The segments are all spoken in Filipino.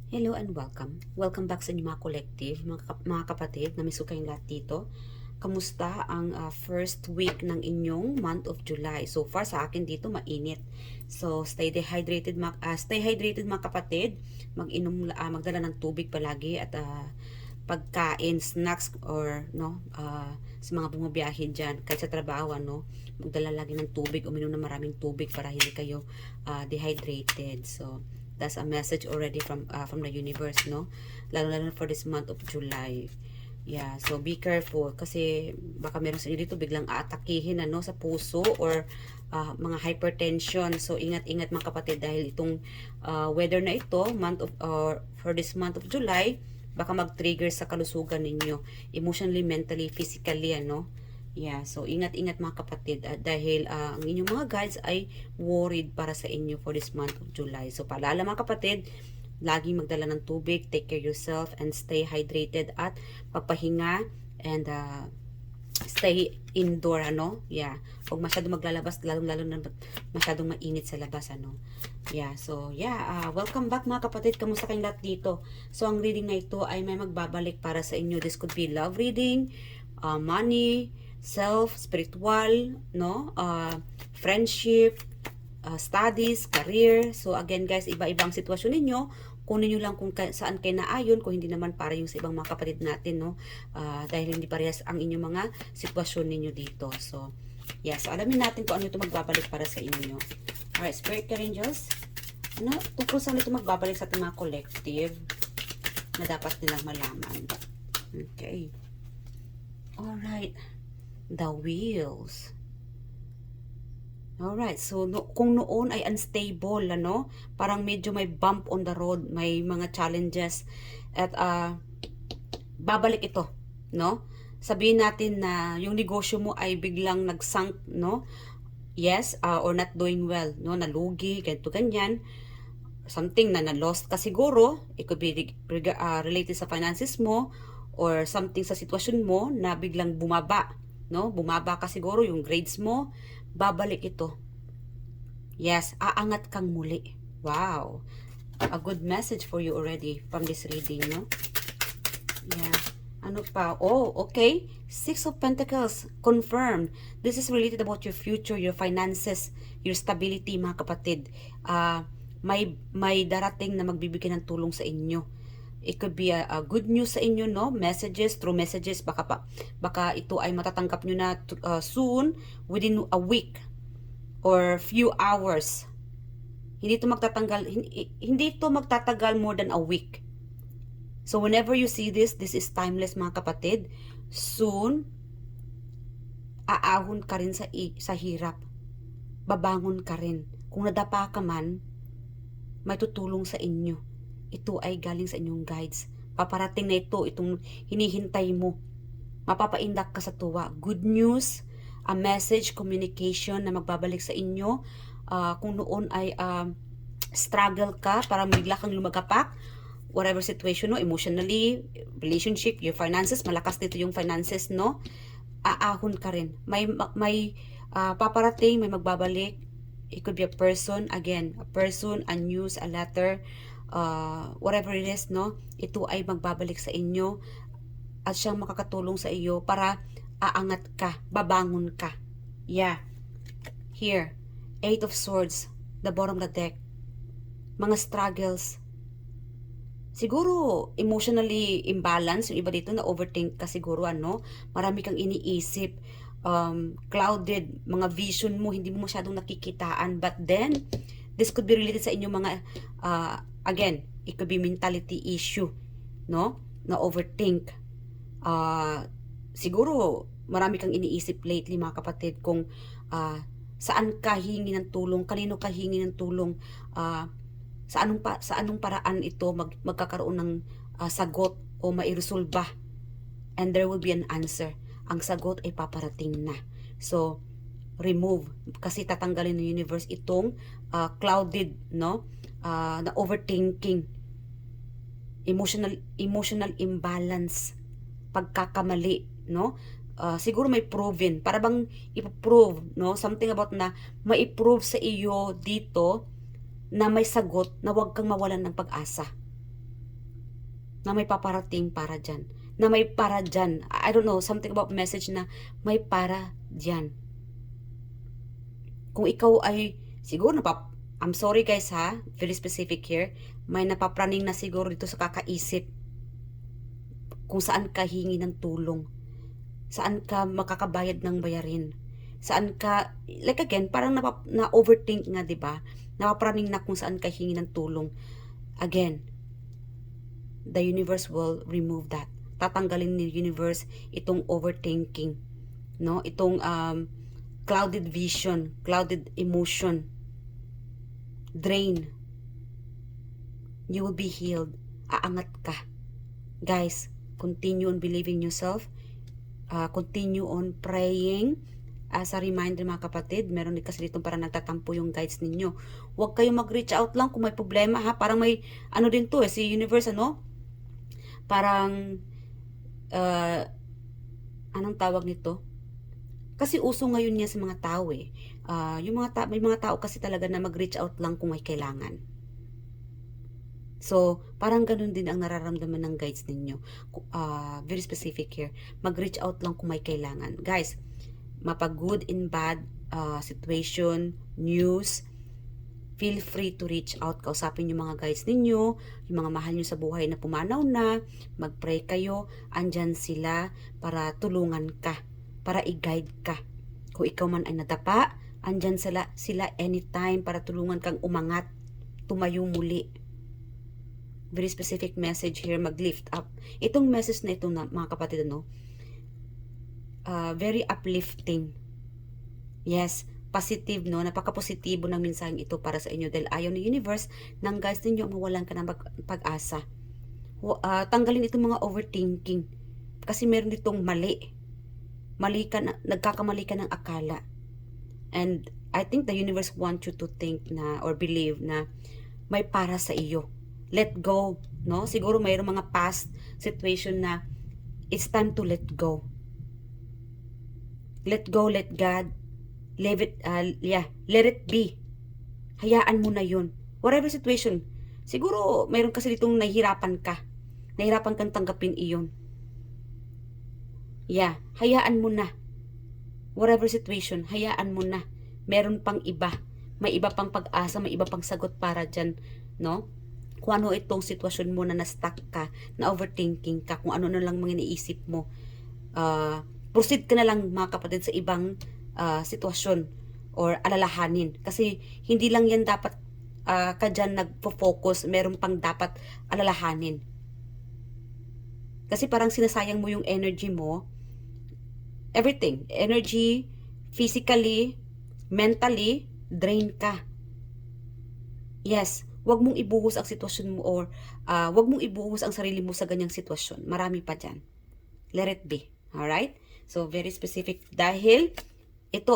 Hello and welcome. Welcome back sa inyo mga collective, mga kapatid na miso kayong lahat dito. Kamusta ang first week ng inyong month of July? So far sa akin dito mainit. So stay hydrated mga kapatid. Magdala ng tubig palagi at pagkain, snacks or sa mga bumabiyahe diyan kahit sa trabaho magdala lagi ng tubig, uminom ng maraming tubig para hindi kayo dehydrated. So that's a message already from the universe, no? Lalo for this month of July. Yeah, so be careful kasi baka meron sa inyo dito biglang aatakihin sa puso or mga hypertension. So ingat-ingat mga kapatid dahil itong weather na ito, for this month of July, baka mag-trigger sa kalusugan ninyo, emotionally, mentally, physically, Yeah, so ingat-ingat mga kapatid dahil ang inyong mga guides ay worried para sa inyo for this month of July. So paalala mga kapatid, laging magdala ng tubig, take care yourself and stay hydrated at pagpahinga and stay indoor, Yeah. Huwag masyadong maglalabas, lalo na masyadong mainit sa labas, Yeah, so yeah, welcome back mga kapatid. Kamusta kayong lahat dito? So ang reading na ito ay may magbabalik para sa inyo. This could be love reading, money, self, spiritual, friendship, studies, career. So again guys, iba-ibang sitwasyon ninyo. Kunin nyo lang kung saan kayo naayon, kung hindi naman para yung sa ibang mga kapatid natin, dahil hindi parehas ang inyong mga sitwasyon ninyo dito. So, yeah. So, alamin natin kung ano ito magbabalik para sa inyo. Alright, Spirit Angels. Tungkol saan ito magbabalik sa ating mga collective na dapat nilang malaman. Okay. Alright. The Wheels. Alright, so kung noon ay unstable, parang medyo may bump on the road, may mga challenges, at babalik ito, Sabihin natin na yung negosyo mo ay biglang nagsunk, Yes, or not doing well, nalugi, ganito, ganyan. Something na na-lost ka siguro, it could be related sa finances mo, or something sa sitwasyon mo na biglang bumaba, Bumaba ka siguro yung grades mo, babalik ito. Yes, aangat kang muli. Wow. A good message for you already from this reading, Yeah. Ano pa? Oh, okay. Six of Pentacles. Confirmed. This is related about your future, your finances, your stability, mga kapatid. May darating na magbibigay ng tulong sa inyo. It could be a good news sa inyo, Messages, through messages. Baka ito ay matatanggap nyo na soon, within a week or few hours. Hindi ito magtatagal more than a week. So whenever you see this is timeless mga kapatid. Soon, aahon ka rin sa hirap. Babangon ka rin. Kung nadapa ka man, may tutulong sa inyo. Ito ay galing sa inyong guides. Paparating na itong hinihintay mo. Mapapaindak ka sa tuwa. Good news, a message, communication na magbabalik sa inyo. Kung noon ay struggle ka, parang bigla kang lumagapak, whatever situation, emotionally, relationship, your finances, malakas dito yung finances, aahon ka rin. May paparating, may magbabalik. It could be a person, again, a person, a news, a letter, whatever it is, ito ay magbabalik sa inyo at siyang makakatulong sa iyo para aangat ka, babangon ka. Yeah. Here, Eight of Swords, the bottom of the deck. Mga struggles. Siguro, emotionally imbalance, yung iba dito na overthink ka siguro, marami kang iniisip, clouded, mga vision mo, hindi mo masyadong nakikitaan, but then, this could be related sa inyong mga, again, it could be mentality issue, na overthink. Siguro, marami kang iniisip lately mga kapatid kung saan ka hingi ng tulong, kanino ka hingi ng tulong, sa anong paraan ito magkakaroon ng sagot o mairesolba, and there will be an answer. Ang sagot ay paparating na. So remove, kasi tatanggalin ng universe itong clouded, na overthinking, emotional imbalance, pagkakamali, siguro may proven, para bang ipo-prove, something about na mai-prove sa iyo dito na may sagot na huwag kang mawalan ng pag-asa. na may paparating para dyan. Na may para dyan. I don't know, something about message na may para dyan. Kung ikaw ay, siguro I'm sorry guys ha, very specific here, may napapraning na siguro dito sa kakaisip kung saan ka hingi ng tulong, saan ka makakabayad ng bayarin, saan ka, like again, parang na-overthink nga, diba? Napapraning na kung saan ka hingi ng tulong. Again, the universe will remove that. Tatanggalin ni universe itong overthinking, no? Itong clouded vision, clouded emotion, drain. You will be healed. Aangat ka. Guys, continue on believing yourself. Continue on praying. As a reminder mga kapatid, meron din kasi dito para nagtatampo yung guides ninyo. Huwag kayong mag-reach out lang kung may problema ha. Parang may ano din to si universe ano. Parang anong tawag nito? Kasi uso ngayon niya sa mga tao eh. May mga tao kasi talaga na mag-reach out lang kung may kailangan. So, parang ganun din ang nararamdaman ng guides ninyo. Very specific here. Mag-reach out lang kung may kailangan. Guys, mapa-good and bad situation, news, feel free to reach out. Kausapin yung mga guides ninyo, yung mga mahal nyo sa buhay na pumanaw na, mag-pray kayo, andyan sila para tulungan ka, para i-guide ka. Kung ikaw man ay nadapa, andyan sila anytime para tulungan kang umangat, tumayo muli. Very specific message here, mag-lift up. Itong message na ito mga kapatid, ano, very uplifting. Yes, positive, no? Napaka-positibo ng mensaheng ito para sa inyo dahil ayaw ng universe ng guys ninyo mawalan ka ng pag-asa. Tanggalin itong mga overthinking kasi meron ditong mali ka na, nagkakamali ka ng akala. And I think the universe wants you to think na or believe na may para sa iyo. Let go, no? Siguro mayroong mga past situation na it's time to let go. Let go, let God, let it be. Hayaan mo na yun. Whatever situation. Siguro mayroon kasi ditong nahihirapan kang tanggapin iyon. Hayaan mo na. Whatever situation, hayaan mo na. Meron pang iba. May iba pang pag-asa, may iba pang sagot para dyan, no? Kung ano itong sitwasyon mo na na-stuck ka, na overthinking ka, kung ano na lang mga iniisip mo. Proceed ka na lang mga kapatid sa ibang sitwasyon or alalahanin. Kasi hindi lang yan dapat ka dyan nagpo-focus, meron pang dapat alalahanin. Kasi parang sinasayang mo yung energy mo, everything, energy, physically, mentally, drain ka. Yes, wag mong ibuhos ang sitwasyon mo or wag mong ibuhos ang sarili mo sa ganyang sitwasyon. Marami pa dyan. Let it be. Alright? So, very specific. Dahil, ito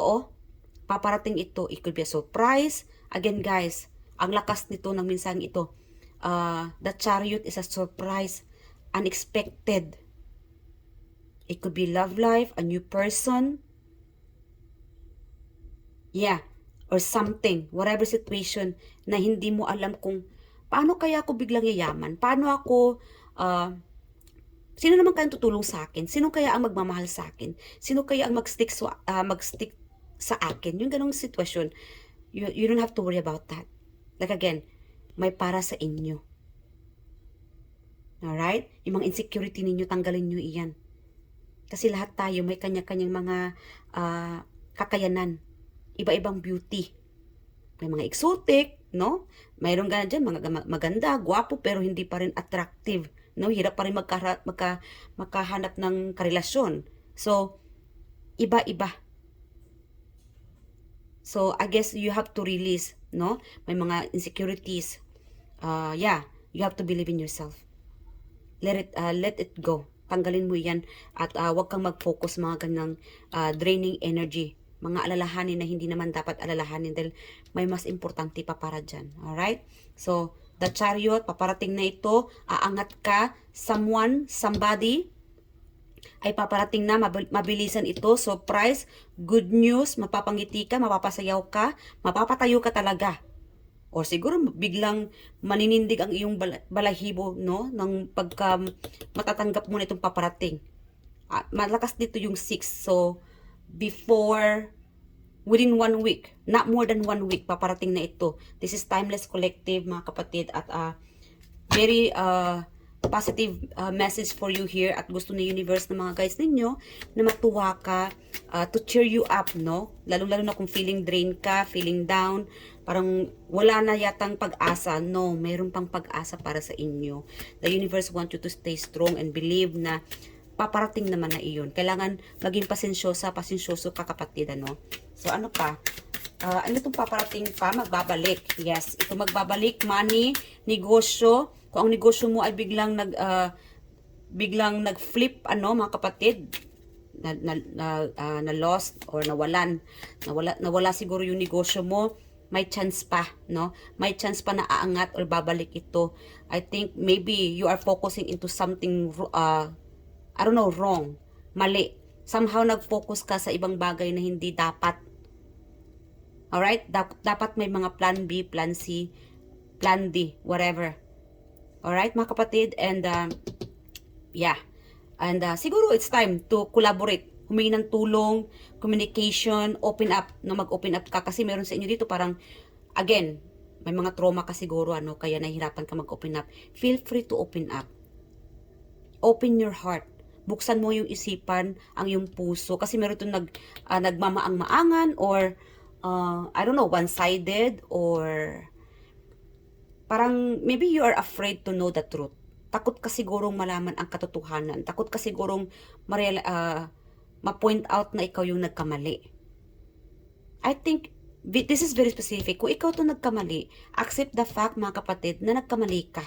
paparating ito. It could be a surprise. Again, guys, ang lakas nito ng minsang ito. The Chariot is a surprise. Unexpected. It could be love life, a new person. Or something, whatever situation na hindi mo alam kung paano kaya ako biglang yayaman, paano ako, sino naman kaya tutulong sa akin, sino kaya ang magmamahal sa akin, sino kaya ang mag-stick sa akin, yung ganong sitwasyon, you don't have to worry about that. Like again, may para sa inyo. Alright? Yung mga insecurity ninyo, tanggalin nyo iyan. Kasi lahat tayo may kanya-kanyang mga kakayanan. Iba-ibang beauty. May mga exotic, no? Mayroon ganun dyan, mga maganda, gwapo, pero hindi pa rin attractive. No? Hirap pa rin makahanap ng karelasyon. So, iba-iba. So, I guess you have to release, no? May mga insecurities. You have to believe in yourself. Let it go. Tanggalin mo yan at wag kang mag-focus mga ganyang draining energy. Mga alalahanin na hindi naman dapat alalahanin dahil may mas importante pa para dyan. Alright? So, the Chariot, paparating na ito, aangat ka, somebody, ay paparating na, mabilisan ito, surprise, good news, mapapangiti ka, mapapasayaw ka, mapapatayo ka talaga. Or siguro biglang maninindig ang iyong balahibo, no? Nang pagka matatanggap mo na itong paparating. Malakas dito yung 6. So, before, within 1 week, not more than 1 week, paparating na ito. This is Timeless Collective, mga kapatid. At very positive message for you here. At gusto ni universe ng mga guys ninyo na matuwa ka, to cheer you up, no? Lalo-lalo na kung feeling drained ka, feeling down, parang wala na yatang pag-asa. No, mayroon pang pag-asa para sa inyo. The universe want you to stay strong and believe na paparating naman na iyon. Kailangan maging pasensyoso ka, kapatid, ano? So, ano pa? Ano itong paparating pa? Magbabalik. Yes, ito magbabalik. Money, negosyo. Kung ang negosyo mo ay biglang nag-flip, ano, mga kapatid, na lost or nawala siguro yung negosyo mo, may chance pa, no? May chance pa na aangat or babalik ito. I think maybe you are focusing into something I don't know, wrong, mali. Somehow nag-focus ka sa ibang bagay na hindi dapat. Alright? Dapat may mga plan B, plan C, plan D, whatever. Alright, mga kapatid? And, yeah. And, siguro it's time to collaborate. Humingi ng tulong, communication, open up. No, mag-open up ka. Kasi meron sa inyo dito parang, again, may mga trauma ka siguro, ano, kaya nahihirapan ka mag-open up. Feel free to open up. Open your heart. Buksan mo yung isipan, ang yung puso. Kasi meron itong nagmamaang-maangan or, I don't know, one-sided or parang maybe you are afraid to know the truth. Takot ka sigurong malaman ang katotohanan. Takot ka sigurong ma-point out na ikaw yung nagkamali. I think this is very specific. Kung ikaw to nagkamali, accept the fact, mga kapatid, na nagkamali ka.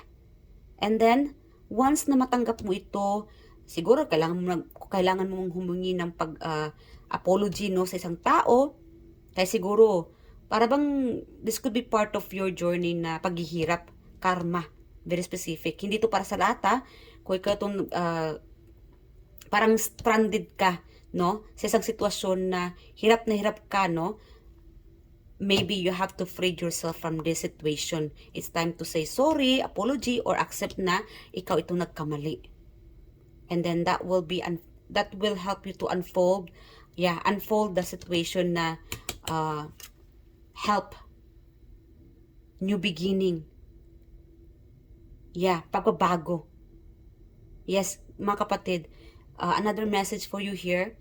And then, once na matanggap mo ito, siguro kailangan mong humingi ng apology, no, sa isang tao. Kaya siguro, para bang this could be part of your journey na paghihirap, karma, very specific. Hindi to para sa lahat, ha? Kung ikaw itong parang stranded ka, no, sa isang sitwasyon na hirap ka, no, maybe you have to free yourself from this situation. It's time to say sorry, apology, or accept na ikaw itong nagkamali. And then that will help you to unfold the situation na help new beginning. Yeah, pagbabago. Yes, mga kapatid, another message for you here.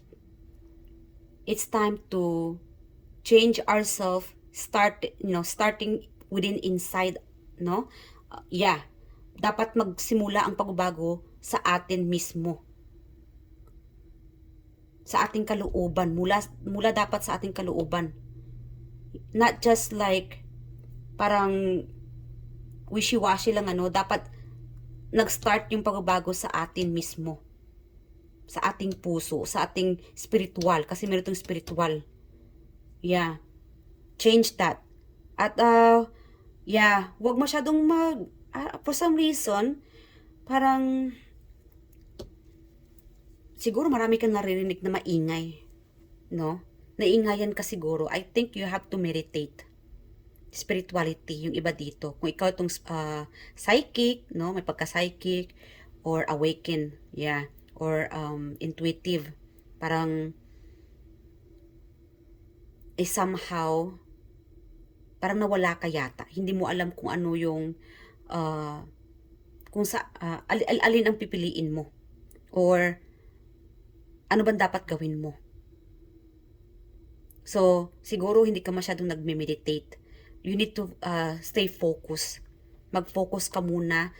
It's time to change ourselves, starting within inside, no? Dapat magsimula ang pagbabago sa atin mismo. Sa ating kalooban, mula dapat sa ating kalooban. Not just like parang wishy-washy lang, ano, dapat nag-start yung pagbabago sa atin mismo. Sa ating puso, sa ating spiritual, kasi meron itong spiritual. Yeah. Change that. At, wag masyadong for some reason, parang, siguro marami kang naririnig na maingay. No? Naingayan ka siguro. I think you have to meditate. Spirituality, yung iba dito. Kung ikaw itong psychic, no? May pagka-psychic, or awaken, yeah. Or intuitive. Parang, somehow, parang nawala ka yata. Hindi mo alam kung ano yung, alin ang pipiliin mo. Or, ano bang dapat gawin mo. So, siguro hindi ka masyadong nagme-meditate. You need to stay focused. Mag-focus ka muna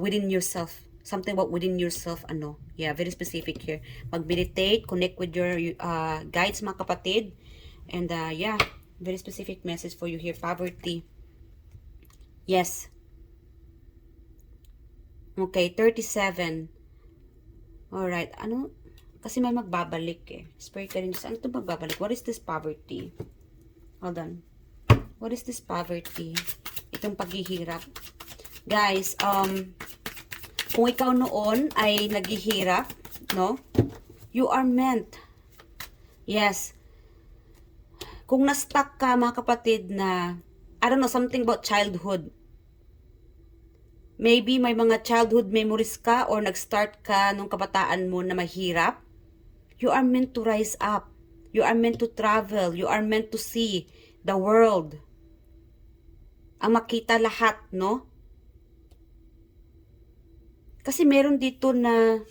within yourself. Something about within yourself, ano. Yeah, very specific here. Mag-meditate, connect with your guides, mga kapatid. And very specific message for you here. Poverty. Yes. Okay, 37. Alright, ano? Kasi may magbabalik eh. Spirit ka rin. Ano ito magbabalik? What is this poverty? Hold on. What is this poverty? Itong paghihirap. Guys, kung ikaw noon ay naghihirap, no? You are meant. Yes. Kung na-stuck ka, mga kapatid, na I don't know, something about childhood. Maybe may mga childhood memories ka or nag-start ka nung kabataan mo na mahirap. You are meant to rise up. You are meant to travel. You are meant to see the world. Ang makita lahat, no? Kasi meron dito na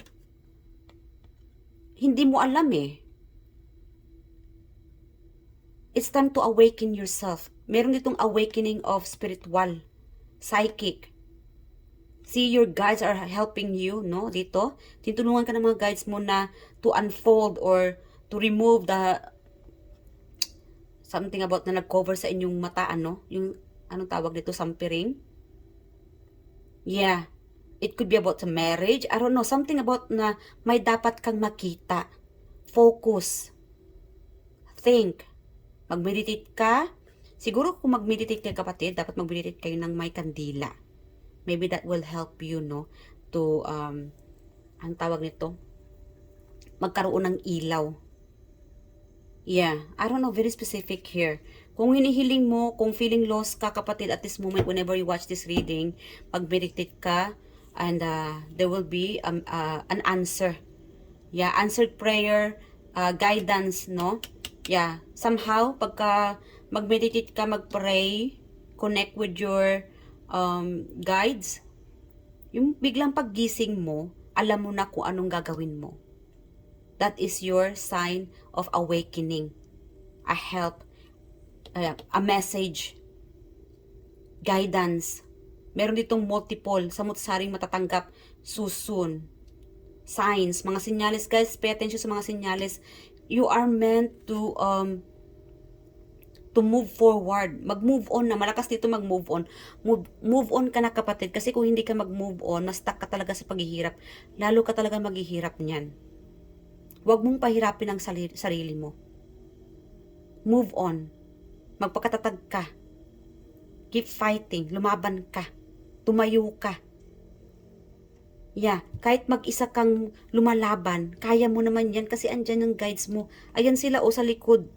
hindi mo alam eh. It's time to awaken yourself. Meron ditong awakening of spiritual, psychic. See, your guides are helping you, no? Dito, tinulungan ka ng mga guides mo na to unfold or to remove the something about na nag-cover sa inyong mata, ano? Yung, anong tawag dito, sampiring? Yeah. It could be about a marriage. I don't know. Something about na may dapat kang makita. Focus. Think. Mag-meditate ka. Siguro kung mag-meditate kayo kapatid, dapat mag-meditate kayo ng may kandila. Maybe that will help you, no? To, ang tawag nito? Magkaroon ng ilaw. Yeah, I don't know, very specific here. Kung hinihiling mo, kung feeling lost ka kapatid at this moment, whenever you watch this reading, mag-meditate ka, and there will be an answer. Yeah, answered prayer, guidance, no? Yeah, somehow, pagka mag-meditate ka, mag-pray, connect with your guides, yung biglang paggising mo, alam mo na kung anong gagawin mo. That is your sign of awakening. A help, a message, guidance. Meron ditong multiple, samut-saring matatanggap, susun. Signs, mga senyales, guys, pay attention sa mga senyales. You are meant to move forward. Mag-move on na. Malakas dito mag-move on. Move on ka na kapatid. Kasi kung hindi ka mag-move on, na-stuck ka talaga sa paghihirap. Lalo ka talaga maghihirap niyan. Huwag mong pahirapin ang sarili mo. Move on. Magpakatatag ka. Keep fighting. Lumaban ka. Tumayo ka. Yeah, kahit mag-isa kang lumalaban, kaya mo naman yan kasi andyan ang guides mo. Ayan sila o sa likod.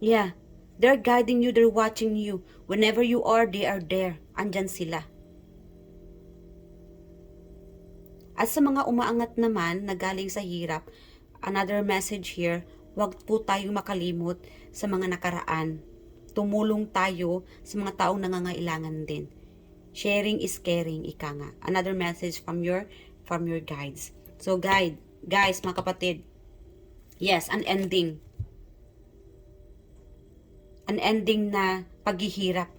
Yeah. They're guiding you, they're watching you. Whenever you are, they are there. Andyan sila. At sa mga umaangat naman na galing sa hirap, another message here, huwag po tayong makalimot sa mga nakaraan. Tumulong tayo sa mga taong nangangailangan din. Sharing is caring, ika nga. Another message from your guides. So guys, mga kapatid, yes, an ending. An ending na paghihirap.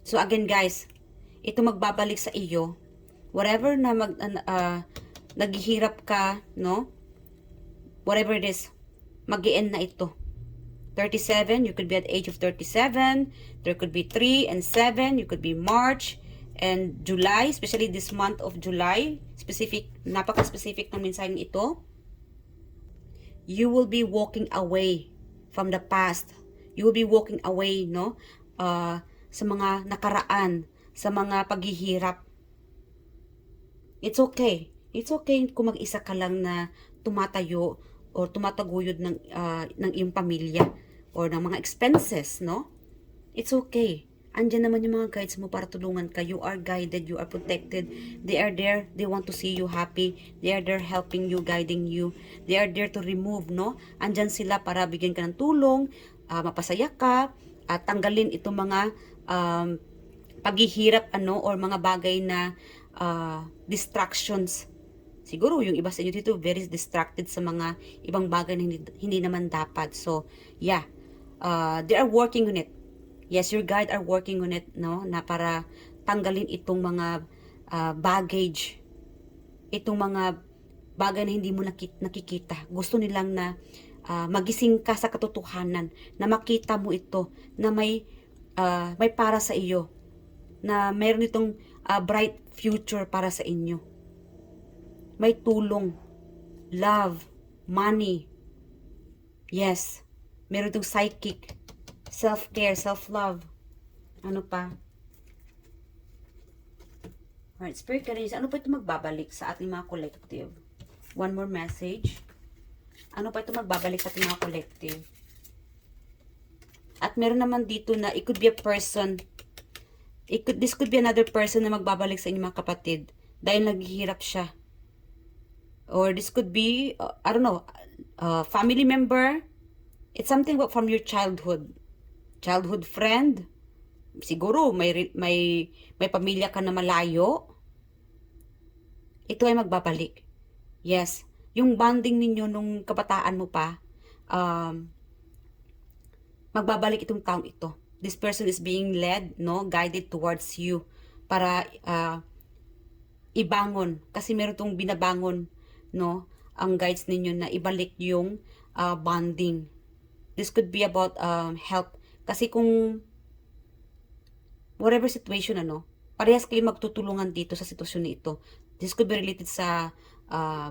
So again guys, ito magbabalik sa iyo. Whatever na naghihirap ka, no? Whatever it is, mag-i-end na ito. 37, you could be at the age of 37. There could be 3 and 7. You could be March and July, especially this month of July. Specific, napaka-specific ng mensaheng ito. You will be walking away from the past. You will be walking away, no? Sa mga nakaraan, sa mga paghihirap. It's okay. It's okay kung mag-isa ka lang na tumatayo o tumataguyod ng iyong pamilya or ng mga expenses, no? It's okay. Andyan naman yung mga guides mo para tulungan ka. You are guided, you are protected. They are there, they want to see you happy. They are there helping you, guiding you. They are there to remove, no? Andyan sila para bigyan ka ng tulong, mapasaya ka, at tanggalin itong mga paghihirap, or mga bagay na distractions. Siguro yung iba sa inyo dito very distracted sa mga ibang bagay na hindi naman dapat. So, yeah. They are working on it. Yes, your guide are working on it, no? Na para tanggalin itong mga baggage. Itong mga bagay na hindi mo nakikita. Gusto nilang na magising ka sa katotohanan, na makita mo ito, na may para sa iyo, na mayroon itong bright future para sa inyo. May tulong, love, money. Yes, meron itong psychic, self-care, self-love. Ano pa? Alright, Spirit Guardians, ano pa ito magbabalik sa ating mga collective? One more message. Ano pa ito magbabalik sa ating mga collective? At meron naman dito na it could be a person, this could be another person na magbabalik sa inyong mga kapatid dahil naghihirap siya. Or this could be, I don't know, family member. It's something from your childhood friend. Siguro may pamilya ka na malayo. Ito ay magbabalik. Yes, yung bonding ninyo nung kabataan mo pa, magbabalik itong taong ito. This person is being led, no, guided towards you para ibangon, kasi meron tong binabangon, no, ang guides ninyo na ibalik yung bonding. This could be about help, kasi kung whatever situation, parehas kayo magtutulungan dito sa sitwasyon na ito. This could be related sa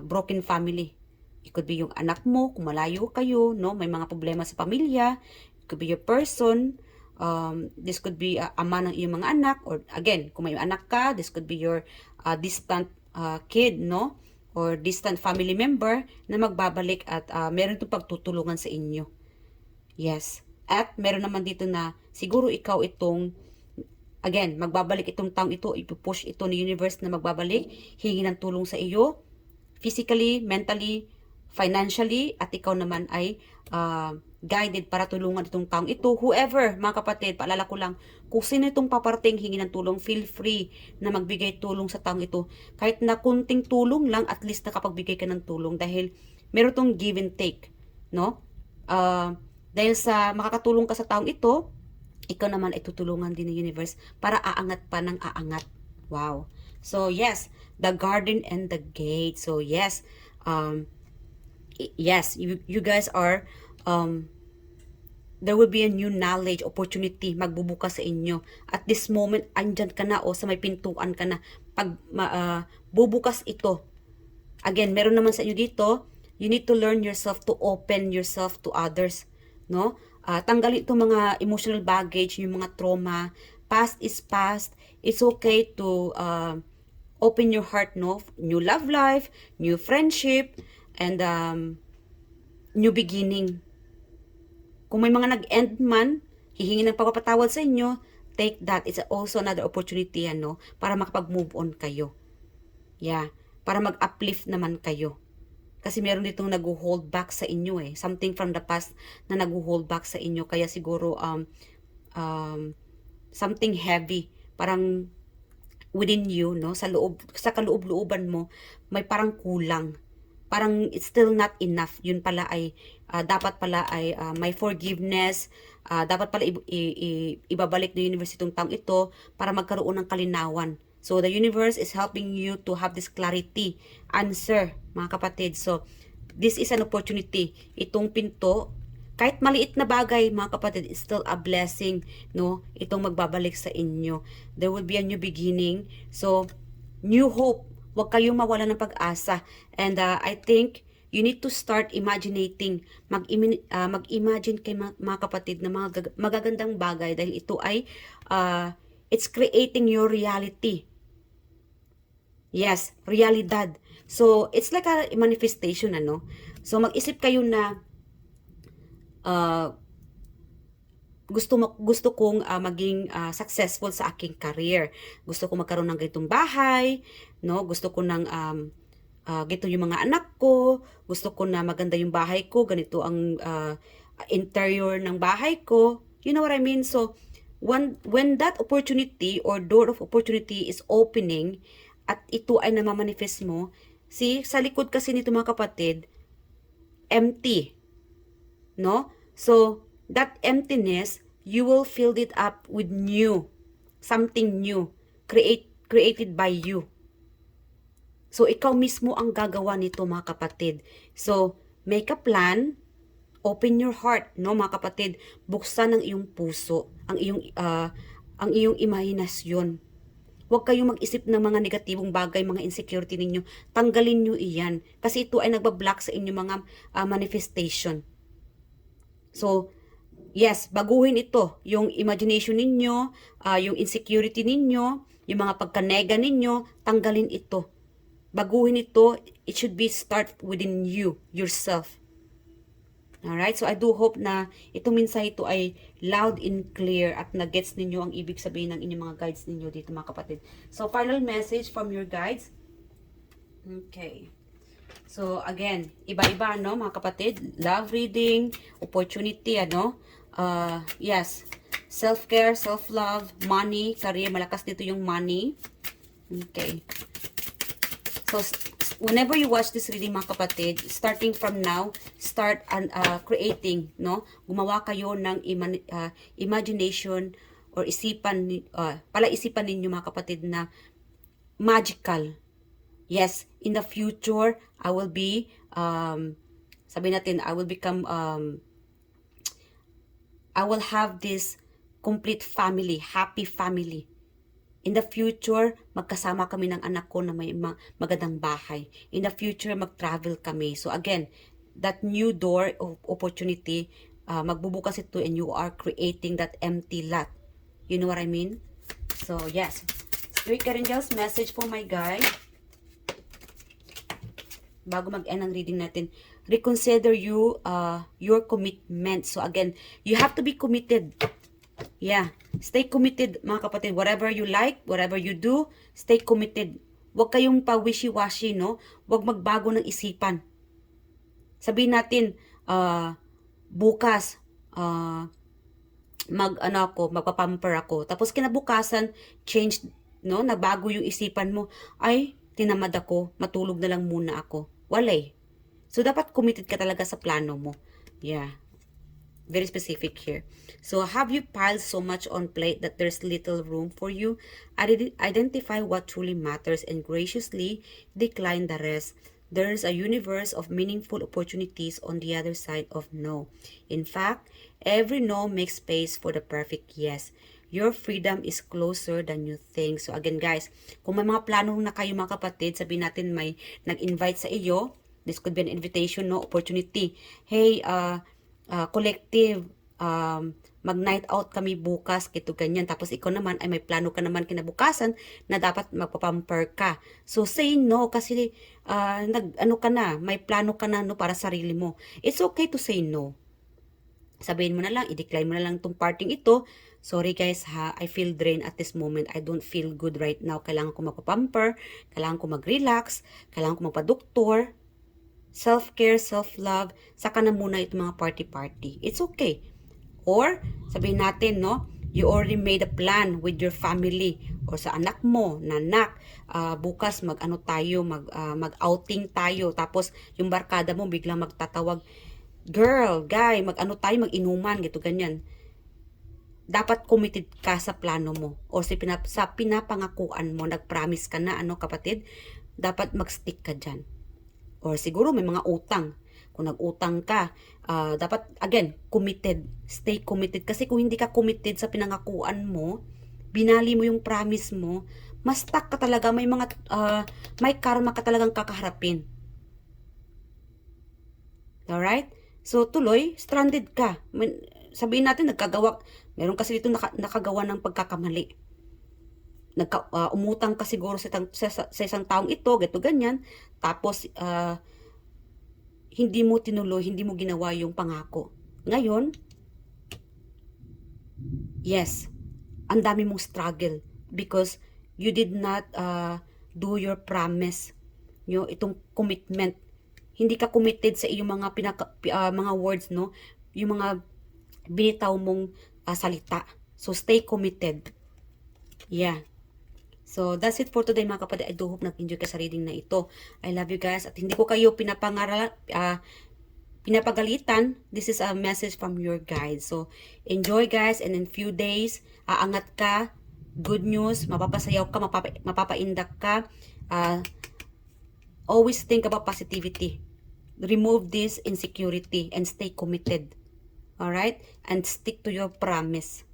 broken family. It could be yung anak mo, kung malayo kayo, no, may mga problema sa pamilya. It could be your person. This could be ama ng iyong mga anak, or again, kung may anak ka, this could be your distant kid, no, or distant family member na magbabalik at meron itong pagtutulungan sa inyo. Yes. At meron naman dito na siguro ikaw itong, again, magbabalik itong taong ito, ipupush ito ni universe na magbabalik, hingi ng tulong sa iyo, physically, mentally, financially, at ikaw naman ay guided para tulungan itong taong ito. Whoever, mga kapatid, paalala ko lang, kung sino itong paparating hingi ng tulong, feel free na magbigay tulong sa taong ito. Kahit na kunting tulong lang, at least nakapagbigay ka ng tulong dahil meron itong give and take, no? Dahil sa makakatulong ka sa taong ito, ikaw naman ay tutulungan din ng universe para aangat pa ng aangat. Wow. So, yes, the garden and the gate. So, yes, yes, you guys are, there will be a new knowledge, opportunity, magbubukas sa inyo. At this moment, andyan ka na o sa may pintuan ka na. Pag bubukas ito, again, meron naman sa inyo dito, you need to learn yourself to open yourself to others, no? Tanggalin itong mga emotional baggage, yung mga trauma. Past is past. It's okay to open your heart, no? New love life, new friendship, and new beginning. Kung may mga nag-end man, hihingi ng pagpapatawad sa inyo, take that. It's also another opportunity, para makapag-move on kayo. Yeah, para mag-uplift naman kayo. Kasi meron ditong nag-hold back sa inyo something from the past na nag-hold back sa inyo, kaya siguro something heavy, parang within you, no, sa kaloob-looban mo, may parang kulang. Parang it's still not enough. Yun pala ay dapat pala ay may forgiveness, dapat pala ibabalik ng universe itong taong ito para magkaroon ng kalinawan. So, the universe is helping you to have this clarity, answer, mga kapatid. So, this is an opportunity. Itong pinto, kahit maliit na bagay, mga kapatid, is still a blessing, no? Itong magbabalik sa inyo. There will be a new beginning. So, new hope. Huwag kayong mawala ng pag-asa. And I think you need to start imagining, mag-imagine kay mga kapatid na mga magagandang bagay dahil ito ay it's creating your reality. Yes, realidad. So, it's like a manifestation, So, mag-isip kayo na gusto kong maging successful sa aking career. Gusto ko magkaroon ng ganitong bahay, no? Gusto ko ng ganito yung mga anak ko. Gusto ko na maganda yung bahay ko. Ganito ang interior ng bahay ko. You know what I mean? So, when that opportunity or door of opportunity is opening at ito ay namamanifest mo, see, sa likod kasi nito mga kapatid, empty. No? So, that emptiness, you will fill it up with new. Something new. Created by you. So, ikaw mismo ang gagawa nito mga kapatid. So, make a plan. Open your heart, no mga kapatid. Buksan ang iyong puso, ang iyong imahinasyon. Huwag kayong mag-isip ng mga negatibong bagay, mga insecurity ninyo. Tanggalin nyo iyan. Kasi ito ay nagbablock sa inyong mga manifestation. So, yes, baguhin ito. Yung imagination ninyo, yung insecurity ninyo, yung mga pagkanega ninyo, tanggalin ito. Baguhin ito. It should be start within you, yourself. Alright, so I do hope na itong mensahe ito ay loud and clear at na-gets ninyo ang ibig sabihin ng inyong mga guides ninyo dito mga kapatid. So, final message from your guides. Okay. So, again, iba-iba, no, mga kapatid? Love reading, opportunity, ano? Yes. Self-care, self-love, money, career. Malakas dito yung money. Okay. So, whenever you watch this reading, mga kapatid, starting from now, start creating, no? Gumawa kayo ng imagination or palaisipan ninyo, mga kapatid, na magical. Yes, in the future, I will be, sabi natin, I will become, I will have this complete family, happy family. In the future, magkasama kami ng anak ko na may magandang bahay. In the future, mag-travel kami. So again, that new door of opportunity, magbubukas ito and you are creating that empty lot. You know what I mean? So yes. Spirit Angels, message for my guide. Bago mag-end ang reading natin, reconsider your commitment. So again, you have to be committed. Yeah. Stay committed, mga kapatid. Whatever you like, whatever you do, stay committed. Huwag kayong pa-wishy-washy, no? Huwag magbago ng isipan. Sabihin natin, bukas, magpapamper ako. Tapos kinabukasan, change, no? Nabago yung isipan mo. Ay, tinamad ako. Matulog na lang muna ako. Walay. So, dapat committed ka talaga sa plano mo. Yeah. Very specific here. So, have you piled so much on plate that there's little room for you? Identify what truly matters and graciously decline the rest. There's a universe of meaningful opportunities on the other side of no. In fact, every no makes space for the perfect yes. Your freedom is closer than you think. So again guys, kung may mga plano na kayo mga kapatid, sabihin natin may nag-invite sa iyo, this could be an invitation, no, opportunity. Hey, collective, mag-night out kami bukas, kito ganyan. Tapos ikaw naman ay may plano ka naman kinabukasan na dapat magpapamper ka. So say no kasi may plano ka na, no, para sarili mo. It's okay to say no. Sabihin mo na lang, i-decline mo na lang itong parting ito. Sorry guys ha, I feel drained at this moment. I don't feel good right now. Kailangan ko magpapamper, kailangan ko mag-relax, kailangan ko magpa-doktor. Self-care, self-love, saka na muna itong mga party-party. It's okay. Or, sabihin natin, no, you already made a plan with your family or sa anak mo, nanak, bukas mag-outing tayo. Tapos, yung barkada mo biglang magtatawag, girl, guy, mag-inuman, gito, ganyan. Dapat committed ka sa plano mo or sa pinapangakuan mo, nag-promise ka na, kapatid, dapat mag-stick ka dyan. Or siguro may mga utang. Kung nag-utang ka, dapat, again, committed. Stay committed. Kasi kung hindi ka committed sa pinangakuan mo, binali mo yung promise mo, mas stuck ka talaga. May karma ka talagang kakaharapin. Alright? So, tuloy, stranded ka. Sabihin natin, meron kasi dito nakagawa ng pagkakamali. Umutang ka siguro sa isang taong ito, ganyan. Tapos, hindi mo tinuloy, hindi mo ginawa yung pangako. Ngayon, yes, ang dami mong struggle because you did not do your promise. Itong commitment. Hindi ka committed sa iyong mga words, no? Yung mga binitaw mong salita. So, stay committed. Yeah. So, that's it for today mga kapatid. I do hope nag-enjoy ka sa reading na ito. I love you guys. At hindi ko kayo pinapagalitan. This is a message from your guide. So, enjoy guys. And in few days, aangat ka. Good news. Mapapasayaw ka. Mapapaindak ka. Always think about positivity. Remove this insecurity and stay committed. Alright? And stick to your promise.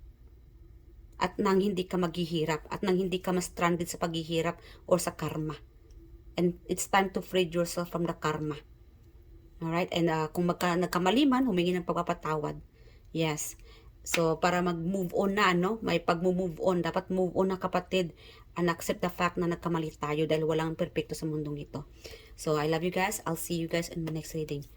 At nang hindi ka maghihirap, at nang hindi ka ma-stranded sa paghihirap or sa karma. And it's time to free yourself from the karma. Alright? And kung nagkamali man, humingi ng pagpapatawad. Yes. So, para mag-move on na, may pag-move on. Dapat move on na kapatid. And accept the fact na nagkamali tayo dahil walang perfecto sa mundong ito. So, I love you guys. I'll see you guys in the next reading.